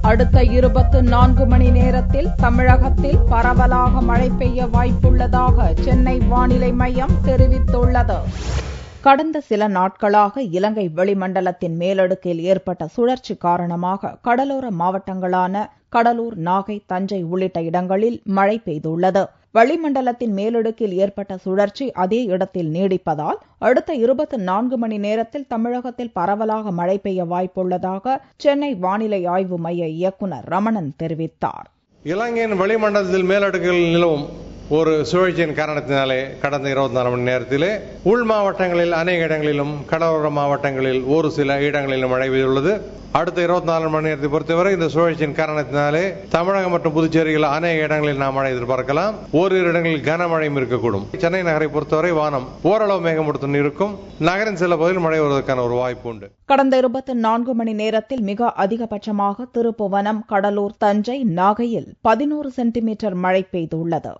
அடுத்த 24 மணி நேரத்தில் தமிழகத்தில் பரவலாக மழை பெய்ய வாய்ப்புள்ளதாக சென்னை வானிலை மையம் தெரிவித்துள்ளது. கடந்த சில நாட்களாக இலங்கை வளிமண்டலத்தின் மேலடுக்கில் ஏற்பட்ட சுழற்சி காரணமாக கடலோர மாவட்டங்களான கடலூர், நாகை, தஞ்சை உள்ளிட்ட இடங்களில் மழை பெய்துள்ளது. வளிமண்டலத்தின் மேலடுக்கில் ஏற்பட்ட சுழற்சி அதே இடத்தில் நீடிப்பதால் அடுத்த 24 மணி நேரத்தில் தமிழகத்தில் பரவலாக மழை பெய்ய வாய்ப்புள்ளதாக சென்னை வானிலை ஆய்வு மைய இயக்குநர் ரமணன் தெரிவித்தார். இலங்கையின் வளிமண்டலத்தில் மேலடுக்கில் நிலவும் ஒரு சுழற்சியின் காரணத்தினாலே கடந்த 24 மணி நேரத்திலே உள் மாவட்டங்களில் அநேக இடங்களிலும் கடலோர மாவட்டங்களில் ஒரு சில இடங்களிலும் மழை பெய்துள்ளது. அடுத்த 24 மணி நேரத்தை பொறுத்தவரை இந்த சுழற்சியின் காரணத்தினாலே தமிழகம் மற்றும் புதுச்சேரியில் அநேக இடங்களில் நாம் மழை எதிர்பார்க்கலாம். ஓரிரு இடங்களில் கனமழையும் இருக்கக்கூடும். சென்னை நகரை பொறுத்தவரை வானம் ஓரளவு மேகமூட்டத்துடன் இருக்கும். நகரின் சில பகுதியில் மழை வருவதற்கான ஒரு வாய்ப்பு உண்டு. கடந்த 24 மணி நேரத்தில் மிக அதிகபட்சமாக திருப்புவனம், கடலூர், தஞ்சை, நாகையில் 11 சென்டிமீட்டர் மழை பெய்துள்ளது.